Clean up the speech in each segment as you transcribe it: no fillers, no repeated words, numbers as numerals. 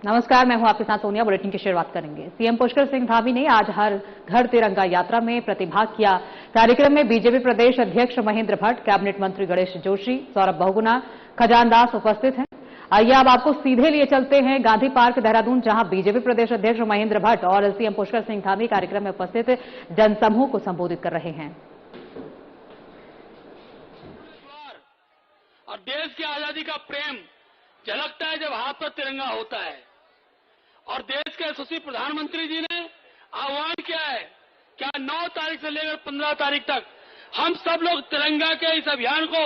नमस्कार, मैं हूं आपके साथ सोनिया। बुलेटिन की शुरुआत करेंगे। सीएम पुष्कर सिंह धामी ने आज हर घर तिरंगा यात्रा में प्रतिभाग किया। कार्यक्रम में बीजेपी प्रदेश अध्यक्ष महेंद्र भट्ट, कैबिनेट मंत्री गणेश जोशी, सौरभ बहुगुणा, खजानदास उपस्थित हैं। आइए अब आपको सीधे लिए चलते हैं गांधी पार्क देहरादून, जहां बीजेपी प्रदेश अध्यक्ष महेंद्र भट्ट और सीएम पुष्कर सिंह धामी कार्यक्रम में उपस्थित जनसमूह को संबोधित कर रहे हैं। और देश की आजादी का प्रेम झलकता है जब हाथ पर तिरंगा होता है। और देश के यशस्वी प्रधानमंत्री जी ने आह्वान किया है क्या 9 तारीख से लेकर 15 तारीख तक हम सब लोग तिरंगा के इस अभियान को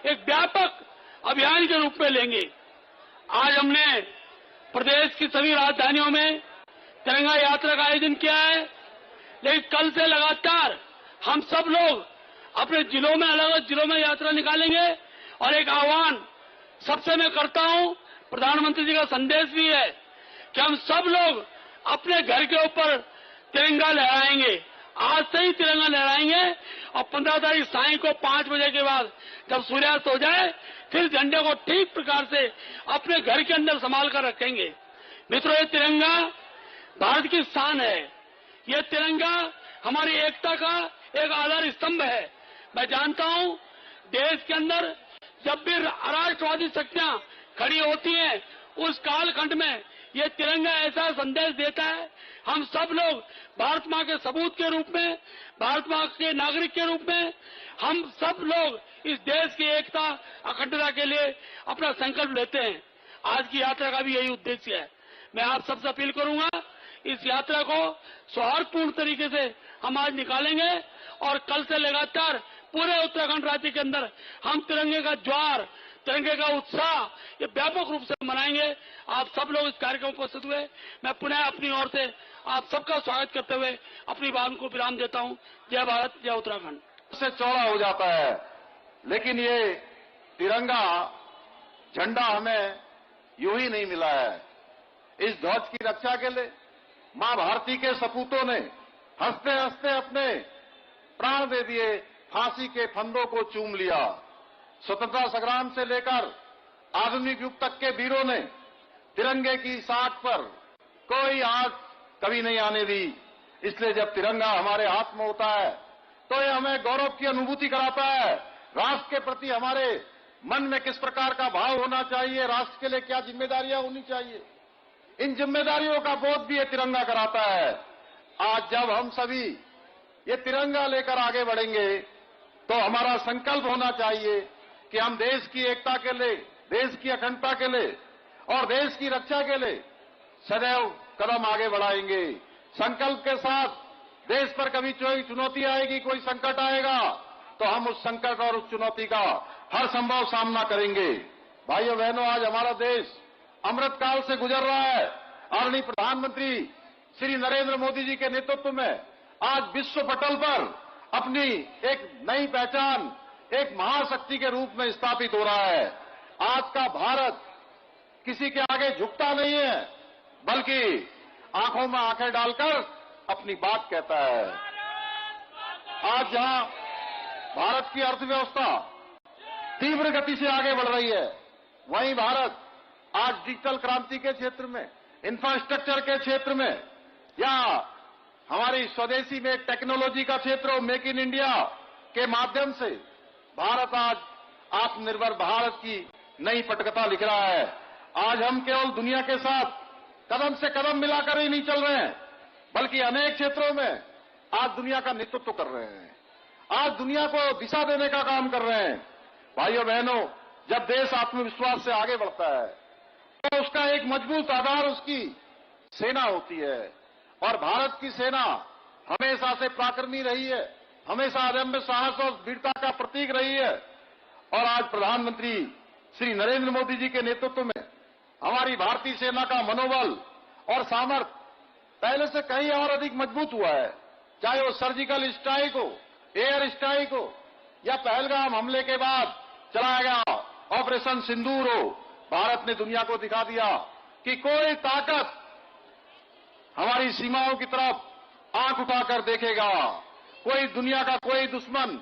एक व्यापक अभियान के रूप में लेंगे। आज हमने प्रदेश की सभी राजधानियों में तिरंगा यात्रा का आयोजन किया है, लेकिन कल से लगातार हम सब लोग अपने जिलों में, अलग अलग जिलों में यात्रा निकालेंगे। और एक आह्वान सबसे मैं करता हूं, प्रधानमंत्री जी का संदेश भी है कि हम सब लोग अपने घर के ऊपर तिरंगा लहराएंगे। आज से ही तिरंगा लहराएंगे और 15 तारीख सायं को 5 बजे के बाद जब सूर्यास्त हो जाए फिर झंडे को ठीक प्रकार से अपने घर के अंदर संभाल कर रखेंगे। मित्रों, ये तिरंगा भारत की शान है। ये तिरंगा हमारी एकता का एक आधार स्तंभ है। मैं जानता हूं देश के अंदर जब भी अराष्ट्रवादी शक्तियां खड़ी होती हैं, उस कालखंड में ये तिरंगा ऐसा संदेश देता है, हम सब लोग भारत मां के सबूत के रूप में, भारत मां के नागरिक के रूप में, हम सब लोग इस देश की एकता अखंडता के लिए अपना संकल्प लेते हैं। आज की यात्रा का भी यही उद्देश्य है। मैं आप सबसे अपील करूंगा, इस यात्रा को सौहार्दपूर्ण तरीके से हम आज निकालेंगे और कल से लगातार पूरे उत्तराखंड राज्य के अंदर हम तिरंगे का ज्वार, तिरंगे का उत्साह ये व्यापक रूप से मनाएंगे। आप सब लोग इस कार्यक्रम में उपस्थित हुए, मैं पुनः अपनी ओर से आप सबका स्वागत करते हुए अपनी बात को विराम देता हूं। जय भारत, जय उत्तराखंड। से चौड़ा हो जाता है, लेकिन ये तिरंगा झंडा हमें यूं ही नहीं मिला है। इस ध्वज की रक्षा के लिए मां भारती के सपूतों ने हंसते हंसते अपने प्राण दे दिए, फांसी के फंदों को चूम लिया। स्वतंत्रता संग्राम से लेकर आधुनिक युग तक के वीरों ने तिरंगे की साख पर कोई आग कभी नहीं आने दी। इसलिए जब तिरंगा हमारे हाथ में होता है तो ये हमें गौरव की अनुभूति कराता है। राष्ट्र के प्रति हमारे मन में किस प्रकार का भाव होना चाहिए, राष्ट्र के लिए क्या जिम्मेदारियां होनी चाहिए, इन जिम्मेदारियों का बोध भी ये तिरंगा कराता है। आज जब हम सभी ये तिरंगा लेकर आगे बढ़ेंगे तो हमारा संकल्प होना चाहिए कि हम देश की एकता के लिए, देश की अखंडता के लिए और देश की रक्षा के लिए सदैव कदम आगे बढ़ाएंगे। संकल्प के साथ देश पर कभी कोई चुनौती आएगी, कोई संकट आएगा तो हम उस संकट और उस चुनौती का हर संभव सामना करेंगे। भाइयों बहनों, आज हमारा देश अमृत काल से गुजर रहा है। आदरणीय प्रधानमंत्री श्री नरेंद्र मोदी जी के नेतृत्व में आज विश्व पटल पर अपनी एक नई पहचान, एक महाशक्ति के रूप में स्थापित हो रहा है। आज का भारत किसी के आगे झुकता नहीं है, बल्कि आंखों में आंखें डालकर अपनी बात कहता है। आज जहां भारत की अर्थव्यवस्था तीव्र गति से आगे बढ़ रही है, वहीं भारत आज डिजिटल क्रांति के क्षेत्र में, इंफ्रास्ट्रक्चर के क्षेत्र में या हमारी स्वदेशी में टेक्नोलॉजी का क्षेत्र, मेक इन इंडिया के माध्यम से भारत आज आत्मनिर्भर भारत की नई पटकथा लिख रहा है। आज हम केवल दुनिया के साथ कदम से कदम मिलाकर ही नहीं चल रहे हैं, बल्कि अनेक क्षेत्रों में आज दुनिया का नेतृत्व कर रहे हैं, आज दुनिया को दिशा देने का काम कर रहे हैं। भाइयों बहनों, जब देश आत्मविश्वास से आगे बढ़ता है तो उसका एक मजबूत आधार उसकी सेना होती है। और भारत की सेना हमेशा से पराक्रमी रही है, हमेशा अदम्य साहस और वीरता का प्रतीक रही है। और आज प्रधानमंत्री श्री नरेंद्र मोदी जी के नेतृत्व में हमारी भारतीय सेना का मनोबल और सामर्थ्य पहले से कहीं और अधिक मजबूत हुआ है। चाहे वो सर्जिकल स्ट्राइक हो, एयर स्ट्राइक हो या पहलगाम हमले के बाद चलाया गया ऑपरेशन सिंदूर हो, भारत ने दुनिया को दिखा दिया कि कोई ताकत हमारी सीमाओं की तरफ आंख उठाकर देखेगा, कोई दुनिया का कोई दुश्मन,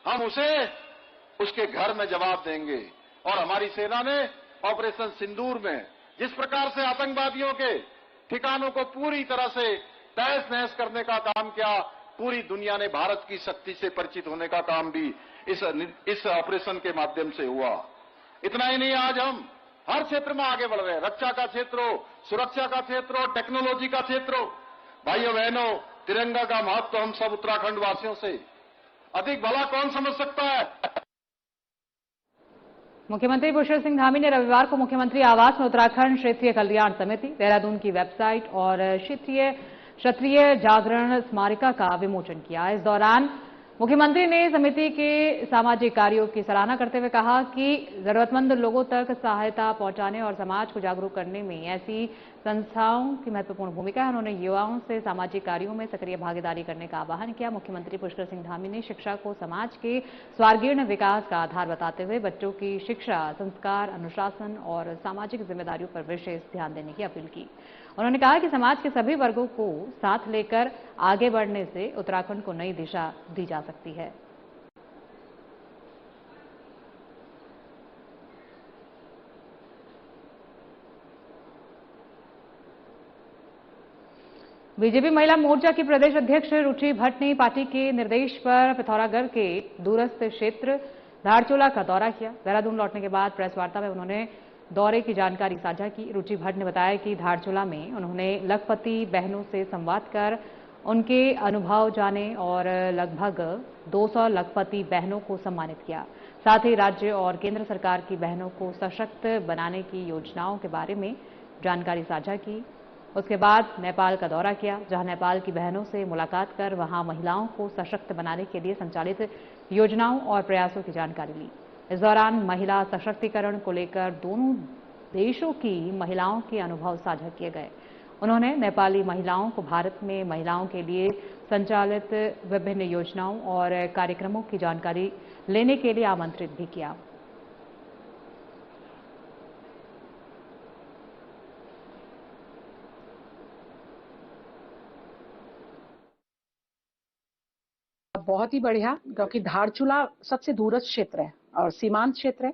हम उसे उसके घर में जवाब देंगे। और हमारी सेना ने ऑपरेशन सिंदूर में जिस प्रकार से आतंकवादियों के ठिकानों को पूरी तरह से तहस नहस करने का काम किया, पूरी दुनिया ने भारत की शक्ति से परिचित होने का काम भी इस ऑपरेशन के माध्यम से हुआ। इतना ही नहीं, आज हम हर क्षेत्र में आगे बढ़ रहे हैं। रक्षा का क्षेत्र हो, सुरक्षा का क्षेत्र हो, टेक्नोलॉजी का क्षेत्र हो। भाइयों बहनों, तिरंगा का महत्व हम सब उत्तराखंड वासियों से अधिक भला कौन समझ सकता है। मुख्यमंत्री पुष्कर सिंह धामी ने रविवार को मुख्यमंत्री आवास में उत्तराखंड क्षेत्रीय कल्याण समिति देहरादून की वेबसाइट और क्षत्रिय जागरण स्मारिका का विमोचन किया। इस दौरान मुख्यमंत्री ने समिति के सामाजिक कार्यों की सराहना करते हुए कहा कि जरूरतमंद लोगों तक सहायता पहुंचाने और समाज को जागरूक करने में ऐसी संस्थाओं की महत्वपूर्ण भूमिका है। उन्होंने युवाओं से सामाजिक कार्यों में सक्रिय भागीदारी करने का आह्वान किया। मुख्यमंत्री पुष्कर सिंह धामी ने शिक्षा को समाज के सर्वांगीण विकास का आधार बताते हुए बच्चों की शिक्षा, संस्कार, अनुशासन और सामाजिक जिम्मेदारियों पर विशेष ध्यान देने की अपील की। उन्होंने कहा कि समाज के सभी वर्गों को साथ लेकर आगे बढ़ने से उत्तराखंड को नई दिशा दी जा सकती है। बीजेपी महिला मोर्चा की प्रदेश अध्यक्ष रुचि भट्ट ने पार्टी के निर्देश पर पिथौरागढ़ के दूरस्थ क्षेत्र धारचूला का दौरा किया। देहरादून लौटने के बाद प्रेस वार्ता में उन्होंने दौरे की जानकारी साझा की। रुचि भट्ट ने बताया कि धारचूला में उन्होंने लखपति बहनों से संवाद कर उनके अनुभव जाने और लगभग 200 लखपति बहनों को सम्मानित किया। साथ ही राज्य और केंद्र सरकार की बहनों को सशक्त बनाने की योजनाओं के बारे में जानकारी साझा की। उसके बाद नेपाल का दौरा किया, जहां नेपाल की बहनों से मुलाकात कर वहां महिलाओं को सशक्त बनाने के लिए संचालित योजनाओं और प्रयासों की जानकारी ली। इस दौरान महिला सशक्तिकरण को लेकर दोनों देशों की महिलाओं के अनुभव साझा किए गए। उन्होंने नेपाली महिलाओं को भारत में महिलाओं के लिए संचालित विभिन्न योजनाओं और कार्यक्रमों की जानकारी लेने के लिए आमंत्रित भी किया। बहुत ही बढ़िया, क्योंकि धारचूला सबसे दूरस्थ क्षेत्र है और सीमांत क्षेत्र है।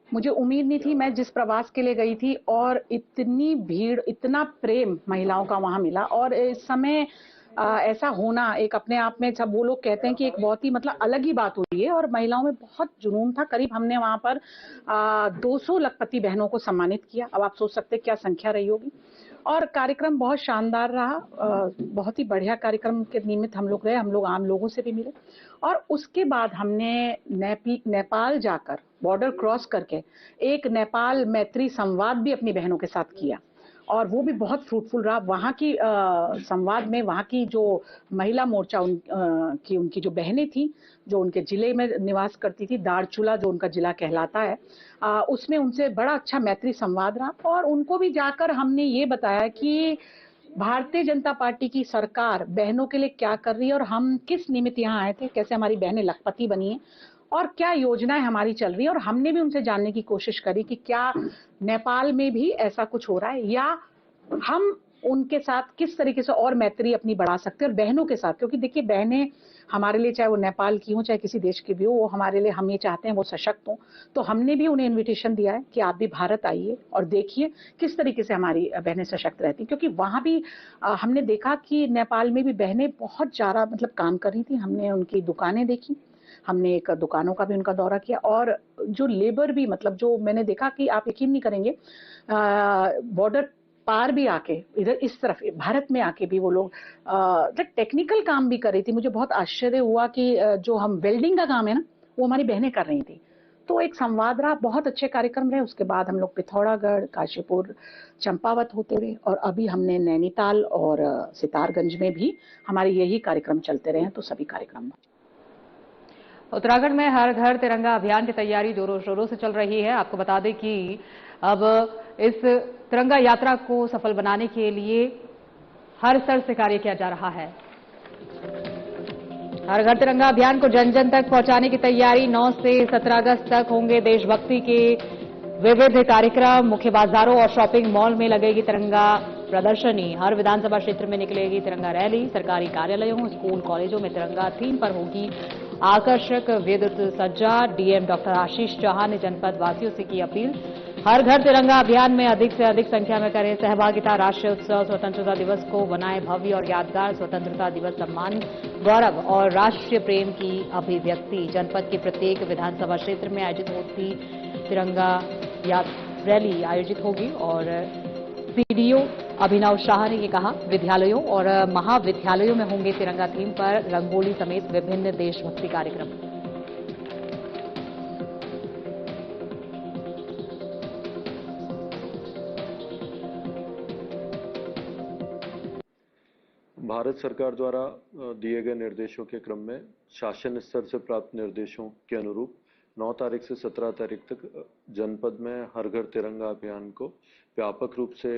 मुझे उम्मीद नहीं थी, मैं जिस प्रवास के लिए गई थी और इतनी भीड़, इतना प्रेम महिलाओं का वहां मिला। और इस समय ऐसा होना एक अपने आप में, सब वो लोग कहते हैं कि एक बहुत ही मतलब अलग ही बात हुई है और महिलाओं में बहुत जुनून था। करीब हमने वहां पर 200 लखपति बहनों को सम्मानित किया। अब आप सोच सकते हैं क्या संख्या रही होगी। और कार्यक्रम बहुत शानदार रहा, बहुत ही बढ़िया कार्यक्रम के निमित्त हम लोग गए। हम लोग आम लोगों से भी मिले और उसके बाद हमने नेपाल जाकर बॉर्डर क्रॉस करके एक नेपाल मैत्री संवाद भी अपनी बहनों के साथ किया और वो भी बहुत फ्रूटफुल रहा। वहाँ की संवाद में वहाँ की जो महिला मोर्चा उनकी जो बहनें थी, जो उनके जिले में निवास करती थी, धारचूला जो उनका जिला कहलाता है, उसमें उनसे बड़ा अच्छा मैत्री संवाद रहा। और उनको भी जाकर हमने ये बताया कि भारतीय जनता पार्टी की सरकार बहनों के लिए क्या कर रही है और हम किस निमित्त यहाँ आए थे, कैसे हमारी बहनें लखपति बनी हैं और क्या योजनाएं हमारी चल रही है। और हमने भी उनसे जानने की कोशिश करी कि क्या नेपाल में भी ऐसा कुछ हो रहा है या हम उनके साथ किस तरीके से और मैत्री अपनी बढ़ा सकते हैं। और बहनों के साथ, क्योंकि देखिए बहनें हमारे लिए, चाहे वो नेपाल की हो चाहे किसी देश की भी हो, वो हमारे लिए, हम ये चाहते हैं वो सशक्त हो। तो हमने भी उन्हें इन्विटेशन दिया है कि आप भी भारत आइए और देखिए किस तरीके से हमारी बहनें सशक्त रहती। क्योंकि वहां भी हमने देखा कि नेपाल में भी बहनें बहुत ज्यादा मतलब काम कर रही थी। हमने उनकी दुकानें देखी, हमने एक दुकानों का भी उनका दौरा किया और जो लेबर भी, मतलब जो मैंने देखा कि आप यकीन नहीं करेंगे, बॉर्डर पार भी आके इधर इस तरफ भारत में आके भी वो लोग टेक्निकल काम भी कर रही थी। मुझे बहुत आश्चर्य हुआ कि जो हम वेल्डिंग का काम है ना, वो हमारी बहनें कर रही थी। तो एक संवाद रहा, बहुत अच्छे कार्यक्रम रहे। उसके बाद हम लोग पिथौरागढ़, काशीपुर, चंपावत होते हुए और अभी हमने नैनीताल और सितारगंज में भी हमारे यही कार्यक्रम चलते रहे हैं। तो सभी कार्यक्रम उत्तराखंड में हर घर तिरंगा अभियान की तैयारी जोरों शोरों से चल रही है। आपको बता दें कि अब इस तिरंगा यात्रा को सफल बनाने के लिए हर स्तर से कार्य किया जा रहा है। हर घर तिरंगा अभियान को जन जन तक पहुंचाने की तैयारी 9 से 17 अगस्त तक होंगे देशभक्ति के विविध कार्यक्रम। मुख्य बाजारों और शॉपिंग मॉल में लगेगी तिरंगा प्रदर्शनी। हर विधानसभा क्षेत्र में निकलेगी तिरंगा रैली। सरकारी कार्यालयों, स्कूल, कॉलेजों में तिरंगा थीम पर होगी आकर्षक विद्युत सज्जा। डीएम डॉक्टर आशीष चौहान ने जनपद वासियों से की अपील, हर घर तिरंगा अभियान में अधिक से अधिक संख्या में करें सहभागिता। राष्ट्रीय उत्सव स्वतंत्रता दिवस को बनाए भव्य और यादगार। स्वतंत्रता दिवस सम्मान, गौरव और राष्ट्रीय प्रेम की अभिव्यक्ति। जनपद के प्रत्येक विधानसभा क्षेत्र में आयोजित होती तिरंगा रैली आयोजित होगी। और सीडीओ अभिनव शाह ने ये कहा, विद्यालयों और महाविद्यालयों में होंगे तिरंगा थीम पर रंगोली समेत विभिन्न देशभक्ति कार्यक्रम। भारत सरकार द्वारा दिए गए निर्देशों के क्रम में शासन स्तर से प्राप्त निर्देशों के अनुरूप 9 तारीख से 17 तारीख तक जनपद में हर घर तिरंगा अभियान को व्यापक रूप से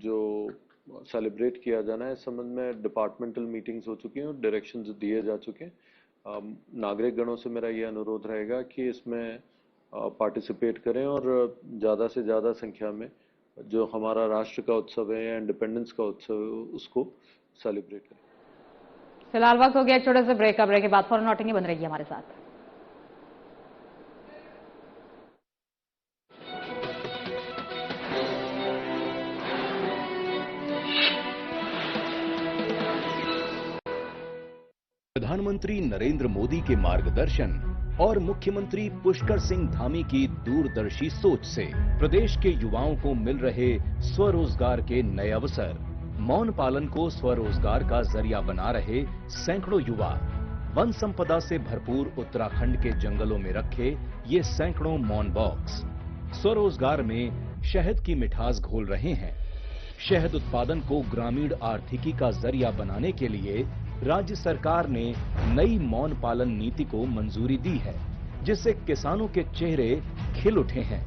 जो सेलिब्रेट किया जाना है, इस संबंध में डिपार्टमेंटल मीटिंग्स हो चुकी हैं और डायरेक्शंस दिए जा चुके हैं। नागरिक गणों से मेरा ये अनुरोध रहेगा कि इसमें पार्टिसिपेट करें और ज़्यादा से ज़्यादा संख्या में जो हमारा राष्ट्र का उत्सव है या इंडिपेंडेंस का उत्सव है उसको सेलिब्रेट करें। फिलहाल वक्त हो गया एक छोटे से ब्रेक का। ब्रेक के बाद फौरन लौटेंगे, बन रहिए हमारे साथ। प्रधानमंत्री नरेंद्र मोदी के मार्गदर्शन और मुख्यमंत्री पुष्कर सिंह धामी की दूरदर्शी सोच से प्रदेश के युवाओं को मिल रहे स्वरोजगार के नए अवसर। मौन पालन को स्वरोजगार का जरिया बना रहे सैकड़ों युवा वन संपदा से भरपूर उत्तराखंड के जंगलों में रखे ये सैकड़ों मौन बॉक्स स्वरोजगार में शहद की मिठास घोल रहे हैं। शहद उत्पादन को ग्रामीण आर्थिकी का जरिया बनाने के लिए राज्य सरकार ने नई मौन पालन नीति को मंजूरी दी है, जिससे किसानों के चेहरे खिल उठे हैं।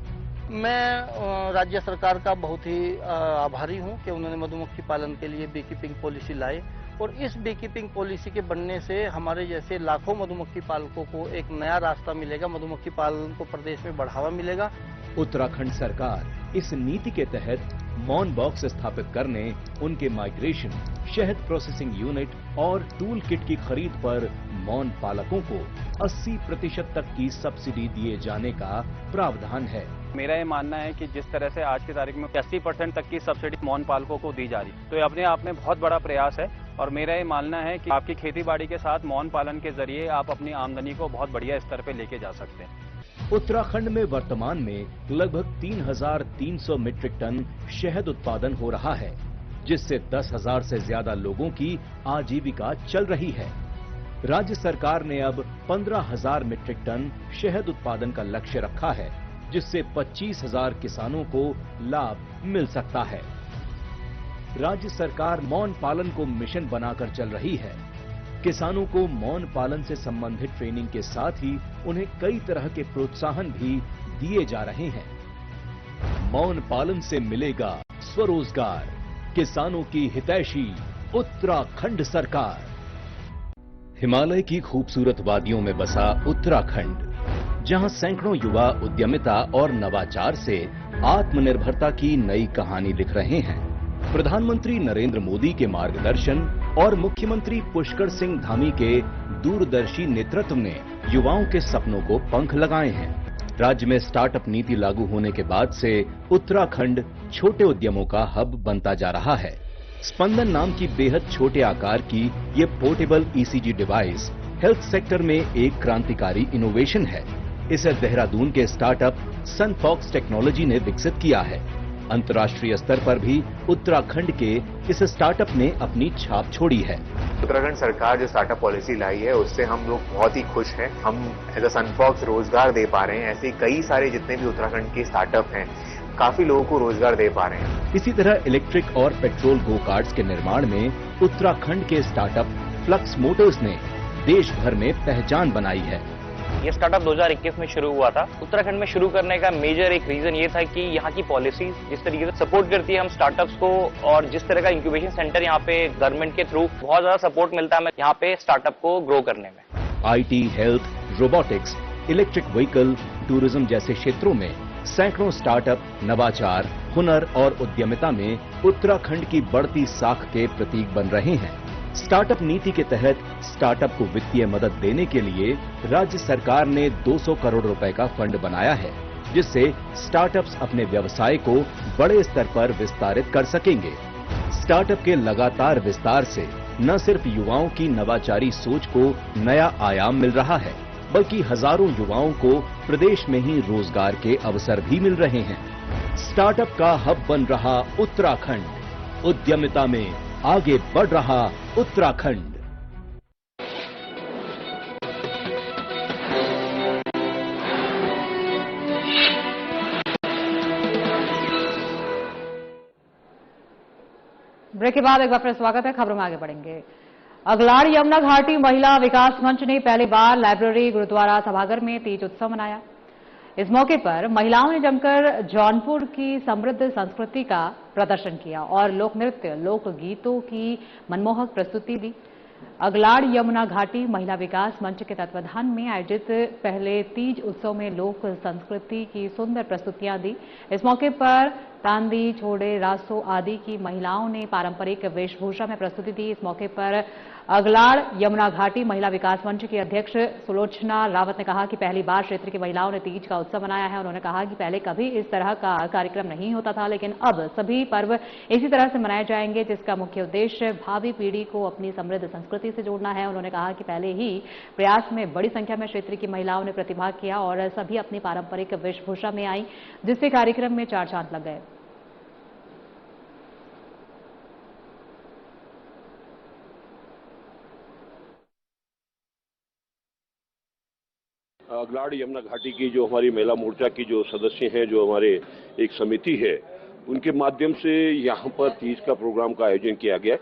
मैं राज्य सरकार का बहुत ही आभारी हूं कि उन्होंने मधुमक्खी पालन के लिए बी कीपिंग पॉलिसी लाई और इस बी कीपिंग पॉलिसी के बनने से हमारे जैसे लाखों मधुमक्खी पालकों को एक नया रास्ता मिलेगा। मधुमक्खी पालन को प्रदेश में बढ़ावा मिलेगा। उत्तराखंड सरकार इस नीति के तहत मौन बॉक्स स्थापित करने, उनके माइग्रेशन, शहद प्रोसेसिंग यूनिट और टूल किट की खरीद पर मौन पालकों को 80% तक की सब्सिडी दिए जाने का प्रावधान है। मेरा ये मानना है कि जिस तरह से आज की तारीख में 80% तक की सब्सिडी मौन पालकों को दी जा रही है, तो ये अपने आप में बहुत बड़ा प्रयास है। और मेरा ये मानना है कि आपकी खेती बाड़ी के साथ मौन पालन के जरिए आप अपनी आमदनी को बहुत बढ़िया स्तर पे लेके जा सकते हैं। उत्तराखंड में वर्तमान में लगभग 3,300 मीट्रिक टन शहद उत्पादन हो रहा है, जिससे 10,000 से ज्यादा लोगों की आजीविका चल रही है। राज्य सरकार ने अब 15,000 मीट्रिक टन शहद उत्पादन का लक्ष्य रखा है, जिससे 25,000 किसानों को लाभ मिल सकता है। राज्य सरकार मौन पालन को मिशन बनाकर चल रही है। किसानों को मौन पालन से संबंधित ट्रेनिंग के साथ ही उन्हें कई तरह के प्रोत्साहन भी दिए जा रहे हैं। मौन पालन से मिलेगा स्वरोजगार, किसानों की हितैषी उत्तराखंड सरकार। हिमालय की खूबसूरत वादियों में बसा उत्तराखंड, जहां सैकड़ों युवा उद्यमिता और नवाचार से आत्मनिर्भरता की नई कहानी लिख रहे हैं। प्रधानमंत्री नरेंद्र मोदी के मार्गदर्शन और मुख्यमंत्री पुष्कर सिंह धामी के दूरदर्शी नेतृत्व ने युवाओं के सपनों को पंख लगाए हैं। राज्य में स्टार्टअप नीति लागू होने के बाद से उत्तराखंड छोटे उद्यमों का हब बनता जा रहा है। स्पंदन नाम की बेहद छोटे आकार की ये portable ECG device health sector में एक क्रांतिकारी इनोवेशन है। इसे देहरादून के स्टार्टअप सनफॉक्स टेक्नोलॉजी ने विकसित किया है। अंतर्राष्ट्रीय स्तर पर भी उत्तराखंड के इस स्टार्टअप ने अपनी छाप छोड़ी है। उत्तराखंड सरकार जो स्टार्टअप पॉलिसी लाई है उससे हम लोग बहुत ही खुश हैं। हम एज अ सनफॉक्स रोजगार दे पा रहे हैं। ऐसे कई सारे जितने भी उत्तराखंड के स्टार्टअप हैं, काफी लोगों को रोजगार दे पा रहे हैं। इसी तरह इलेक्ट्रिक और पेट्रोल गो कार्ट्स के निर्माण में उत्तराखंड के स्टार्टअप फ्लक्स मोटर्स ने देश भर में पहचान बनाई है। ये स्टार्टअप 2021 में शुरू हुआ था। उत्तराखंड में शुरू करने का मेजर एक रीजन ये था कि यहाँ की पॉलिसीज जिस तरीके से सपोर्ट करती है हम स्टार्टअप्स को, और जिस तरह का इंक्यूबेशन सेंटर यहाँ पे गवर्नमेंट के थ्रू बहुत ज्यादा सपोर्ट मिलता है यहाँ पे स्टार्टअप को ग्रो करने में। IT, health, robotics, electric vehicle, tourism जैसे क्षेत्रों में सैकड़ों स्टार्टअप नवाचार, हुनर और उद्यमिता में उत्तराखंड की बढ़ती साख के प्रतीक बन रहे हैं। स्टार्टअप नीति के तहत स्टार्टअप को वित्तीय मदद देने के लिए राज्य सरकार ने 200 करोड़ रुपए का फंड बनाया है। जिससे स्टार्टअप्स अपने व्यवसाय को बड़े स्तर पर विस्तारित कर सकेंगे। स्टार्टअप के लगातार विस्तार से न सिर्फ युवाओं की नवाचारी सोच को नया आयाम मिल रहा है, बल्कि हजारों युवाओं को प्रदेश में ही रोजगार के अवसर भी मिल रहे हैं। स्टार्टअप का हब बन रहा उत्तराखंड, उद्यमिता में आगे बढ़ रहा उत्तराखंड। ब्रेक के बाद एक बार फिर स्वागत है। खबरों में आगे बढ़ेंगे। अगलाड़ यमुना घाटी महिला विकास मंच ने पहली बार लाइब्रेरी गुरुद्वारा सभागार में तीज उत्सव मनाया। इस मौके पर महिलाओं ने जमकर जौनपुर की समृद्ध संस्कृति का प्रदर्शन किया और लोक नृत्य, लोक गीतों की मनमोहक प्रस्तुति दी। अगलाड़ यमुना घाटी महिला विकास मंच के तत्वाधान में आयोजित पहले तीज उत्सव में लोक संस्कृति की सुंदर प्रस्तुतियां दी। इस मौके पर तांदी, छोड़े, रासो आदि की महिलाओं ने पारंपरिक वेशभूषा में प्रस्तुति दी। इस मौके पर अगलाड़ यमुना घाटी महिला विकास मंच की अध्यक्ष सुलोचना रावत ने कहा कि पहली बार क्षेत्र की महिलाओं ने तीज का उत्सव मनाया है। उन्होंने कहा कि पहले कभी इस तरह का कार्यक्रम नहीं होता था, लेकिन अब सभी पर्व इसी तरह से मनाए जाएंगे, जिसका मुख्य उद्देश्य भावी पीढ़ी को अपनी समृद्ध संस्कृति से जोड़ना है। उन्होंने कहा कि पहले ही प्रयास में बड़ी संख्या में क्षेत्र की महिलाओं ने प्रतिभाग किया और सभी अपनी पारंपरिक वेशभूषा में आई, जिससे कार्यक्रम में चार चांद लग गए। अगलाड़ यमुना घाटी की जो हमारी महिला मोर्चा की जो सदस्य हैं, जो हमारे एक समिति है, उनके माध्यम से यहाँ पर तीज का प्रोग्राम का आयोजन किया गया,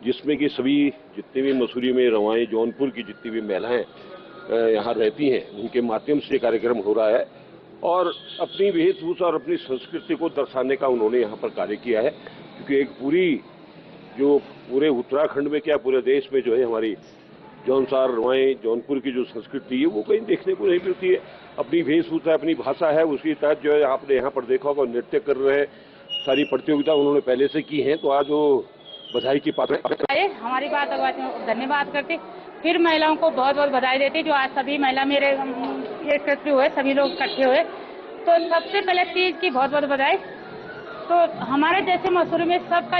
जिसमें कि सभी जितने भी मसूरी में रवाएं, जौनपुर की जितनी भी महिलाएं यहाँ रहती हैं, उनके माध्यम से कार्यक्रम हो रहा है और अपनी वेशभूषा और अपनी संस्कृति को दर्शाने का उन्होंने यहाँ पर कार्य किया है। क्योंकि एक पूरे उत्तराखंड में क्या पूरे देश में जो है हमारी जौनसार रवाएं, जौनपुर की जो संस्कृति है वो कहीं देखने को नहीं मिलती है। अपनी वेशभूषा, अपनी भाषा है, उसके तहत जो है आपने यहाँ पर देखा होगा नृत्य कर रहे हैं। सारी प्रतियोगिता उन्होंने पहले से की हैं, तो आज वो बधाई की पात्र है। हमारी बात धन्यवाद करते, फिर महिलाओं को बहुत बहुत बधाई देती जो आज सभी महिला मेरे एकत्र हुए, सभी लोग इकट्ठे हुए। तो सबसे पहले तीज की बहुत बहुत बधाई। तो हमारे जैसे मसूरी में सबका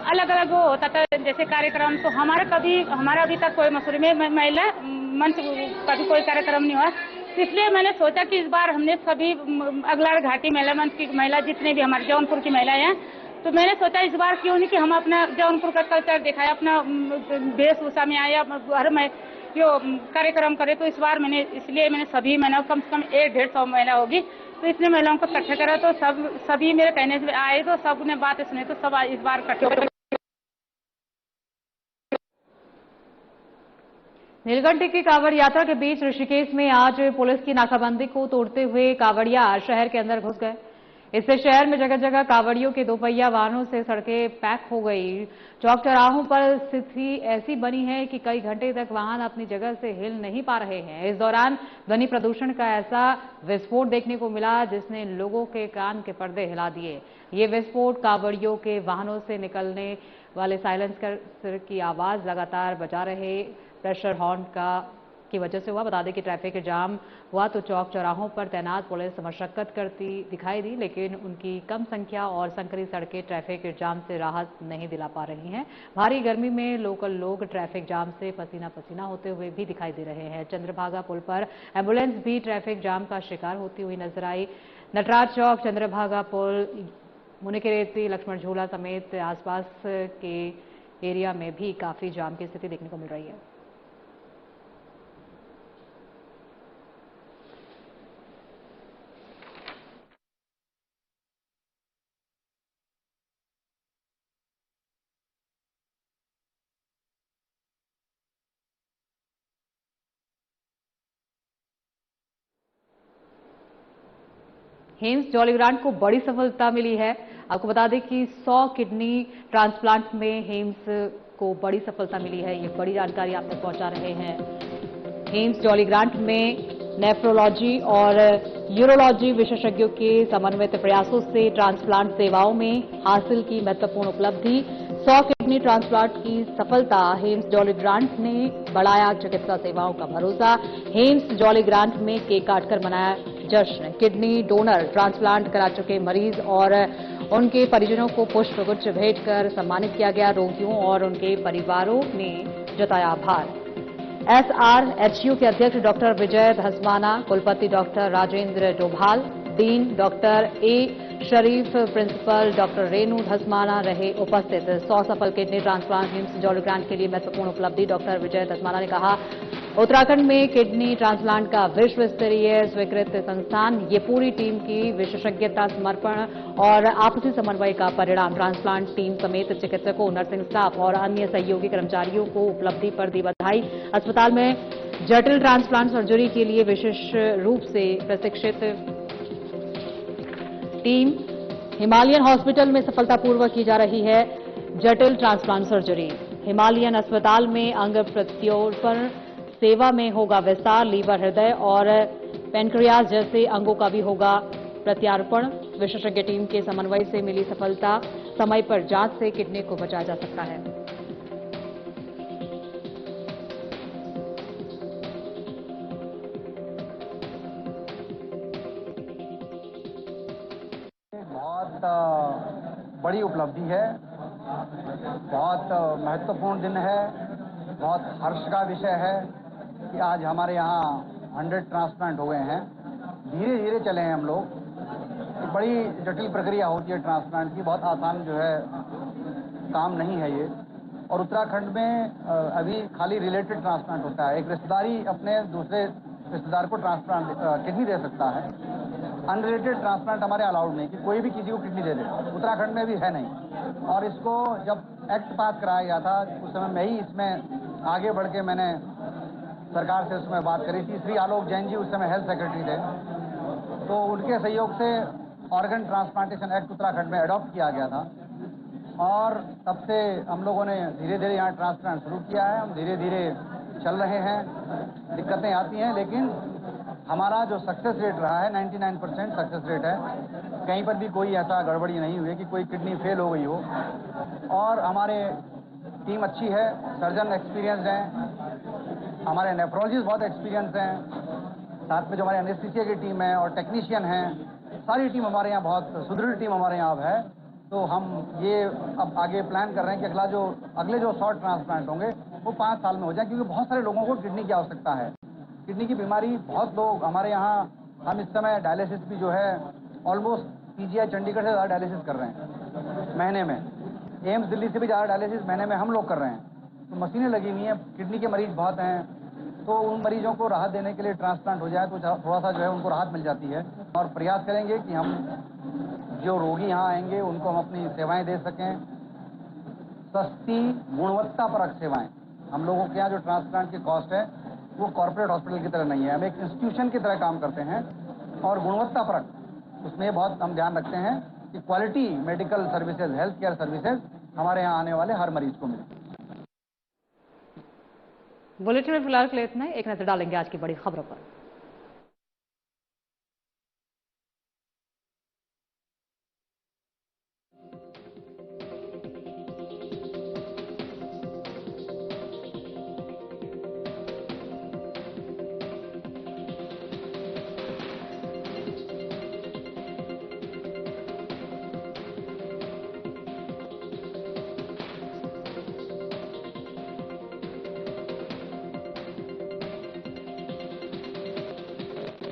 अलग अलग वो होता था जैसे कार्यक्रम, तो हमारा अभी तक कोई मसूरी में महिला मंच कभी कोई कार्यक्रम नहीं हुआ। इसलिए मैंने सोचा कि इस बार हमने सभी अगलाड़ घाटी महिला मंच की महिला जितने भी हमारे जौनपुर की महिलाएं हैं, तो मैंने सोचा इस बार क्यों नहीं कि हम अपना जौनपुर का कल्चर दिखाए, अपना वेशभूषा में आए, हर में जो कार्यक्रम करे। तो इस बार इसलिए मैंने सभी महिलाओं कम से कम 150 महिला होगी, तो इतने महिलाओं को इकट्ठा करा। तो सभी मेरे कहने से आए, तो सब ने बातें सुनी, तो सब इस बार इकट्ठे हो। नीलकंठ की कांवड़ यात्रा के बीच ऋषिकेश में आज पुलिस की नाकाबंदी को तोड़ते हुए कांवड़िया शहर के अंदर घुस गए। इससे शहर में जगह जगह कांवड़ियों के दोपहिया वाहनों से सड़कें पैक हो गई। चौक चौराहों पर स्थिति ऐसी बनी है कि कई घंटे तक वाहन अपनी जगह से हिल नहीं पा रहे हैं। इस दौरान ध्वनि प्रदूषण का ऐसा विस्फोट देखने को मिला जिसने लोगों के कान के पर्दे हिला दिए। ये विस्फोट कांवड़ियों के वाहनों से निकलने वाले साइलेंसर की आवाज लगातार बजा रहे प्रेशर हॉर्न की वजह से हुआ। बता दें कि ट्रैफिक जाम हुआ तो चौक चौराहों पर तैनात पुलिस मशक्कत करती दिखाई दी, लेकिन उनकी कम संख्या और संकरी सड़कें ट्रैफिक जाम से राहत नहीं दिला पा रही हैं। भारी गर्मी में लोकल लोग ट्रैफिक जाम से पसीना पसीना होते हुए भी दिखाई दे रहे हैं। चंद्रभागा पुल पर एम्बुलेंस भी ट्रैफिक जाम का शिकार होती हुई नजर आई। नटराज चौक, चंद्रभागा पुल, मुनिकेरेती, लक्ष्मण झूला समेत आसपास के एरिया में भी काफी जाम की स्थिति देखने को मिल रही है। हेम्स जॉलीग्रांट को बड़ी सफलता मिली है। आपको बता दें कि 100 किडनी ट्रांसप्लांट में हेम्स को बड़ी सफलता मिली है। ये बड़ी जानकारी आप तक पहुंचा रहे हैं। हेम्स जॉलीग्रांट में नेफ्रोलॉजी और यूरोलॉजी विशेषज्ञों के समन्वित प्रयासों से ट्रांसप्लांट सेवाओं में हासिल की महत्वपूर्ण उपलब्धि। 100 किडनी ट्रांसप्लांट की सफलता। हेम्स जॉलीग्रांट ने बढ़ाया चिकित्सा सेवाओं का भरोसा। हेम्स जॉलीग्रांट में केक काटकर मनाया जश्न। किडनी डोनर ट्रांसप्लांट करा चुके मरीज और उनके परिजनों को पुष्पगुच्छ भेंटकर सम्मानित किया गया। रोगियों और उनके परिवारों ने जताया आभार। SRHU के अध्यक्ष डॉक्टर विजय धस्माना, कुलपति doctor Rajendra Dobhal, dean doctor A Sharif, principal doctor Renu Dhasmana रहे उपस्थित। 100 सफल kidney transplant HIMS Jolly Grant के लिए महत्वपूर्ण उपलब्धि। डॉक्टर विजय धस्माना ने कहा, उत्तराखंड में किडनी ट्रांसप्लांट का विश्व स्तरीय स्वीकृत संस्थान, ये पूरी टीम की विशेषज्ञता, समर्पण और आपसी समन्वय का परिणाम। ट्रांसप्लांट टीम समेत चिकित्सकों, नर्सिंग स्टाफ और अन्य सहयोगी कर्मचारियों को उपलब्धि पर दी बधाई। अस्पताल में जटिल ट्रांसप्लांट सर्जरी के लिए विशेष रूप से प्रशिक्षित टीम हिमालयन हॉस्पिटल में सफलतापूर्वक की जा रही है जटिल ट्रांसप्लांट सर्जरी। हिमालयन अस्पताल में अंग प्रत्यारोपण सेवा में होगा विस्तार। लीवर, हृदय और पैनक्रियाज जैसे अंगों का भी होगा प्रत्यारोपण। विशेषज्ञ टीम के समन्वय से मिली सफलता। समय पर जांच से किडनी को बचाया जा सकता है। बहुत बड़ी उपलब्धि है, बहुत महत्वपूर्ण दिन है, बहुत हर्ष का विषय है कि आज हमारे यहाँ 100 ट्रांसप्लांट हो गए हैं। धीरे धीरे चले हैं हम लोग। एक बड़ी जटिल प्रक्रिया होती है ट्रांसप्लांट की, बहुत आसान जो है काम नहीं है ये। और उत्तराखंड में अभी खाली रिलेटेड ट्रांसप्लांट होता है। एक रिश्तेदार ही अपने दूसरे रिश्तेदार को ट्रांसप्लांट किडनी दे सकता है। अनरिलेटेड ट्रांसप्लांट हमारे अलाउड नहीं कि कोई भी किसी को किडनी दे दे। उत्तराखंड में भी है नहीं। और इसको जब एक्ट पास कराया गया था उस समय मैं ही इसमें आगे बढ़ के मैंने सरकार से उसमें बात करी थी। श्री आलोक जैन जी उस समय हेल्थ सेक्रेटरी थे, तो उनके सहयोग से ऑर्गन ट्रांसप्लांटेशन एक्ट उत्तराखंड में अडॉप्ट किया गया था। और तब से हम लोगों ने धीरे धीरे यहाँ ट्रांसप्लांट शुरू किया है। हम धीरे धीरे चल रहे हैं। दिक्कतें आती हैं, लेकिन हमारा जो सक्सेस रेट रहा है 99% सक्सेस रेट है। कहीं पर भी कोई ऐसा गड़बड़ी नहीं हुई कि कोई किडनी फेल हो गई हो। और हमारे टीम अच्छी है, सर्जन एक्सपीरियंस्ड हैं, हमारे नेफ्रोलॉजिस्ट बहुत एक्सपीरियंस हैं, साथ में जो हमारे एनेस्थीसिया की टीम है और टेक्नीशियन हैं, सारी टीम हमारे यहाँ बहुत सुदृढ़ टीम हमारे यहाँ अब है। तो हम ये अब आगे प्लान कर रहे हैं कि अगले जो 100 ट्रांसप्लांट होंगे वो 5 साल में हो जाए, क्योंकि बहुत सारे लोगों को किडनी की आवश्यकता है। किडनी की बीमारी बहुत लोग हमारे यहाँ, हम इस समय डायलिसिस भी जो है ऑलमोस्ट PGI चंडीगढ़ से ज़्यादा डायलिसिस कर रहे हैं महीने में। एम्स दिल्ली से भी ज़्यादा डायलिसिस महीने में हम लोग कर रहे हैं। तो मशीनें लगी हुई हैं, किडनी के मरीज बहुत हैं। तो उन मरीजों को राहत देने के लिए ट्रांसप्लांट हो जाए तो थोड़ा सा जो है उनको राहत मिल जाती है। और प्रयास करेंगे कि हम जो रोगी यहाँ आएंगे उनको हम अपनी सेवाएं दे सकें, सस्ती गुणवत्तापरक सेवाएं। हम लोगों के यहाँ जो ट्रांसप्लांट की कॉस्ट है वो कॉर्पोरेट हॉस्पिटल की तरह नहीं है। हम एक इंस्टीट्यूशन की तरह काम करते हैं और गुणवत्तापरक उसमें बहुत हम ध्यान रखते हैं कि quality medical services, health care services हमारे यहाँ आने वाले हर मरीज को मिले। बुलेटिन में फिलहाल के लिए इतना ही। एक नजर डालेंगे आज की बड़ी खबरों पर।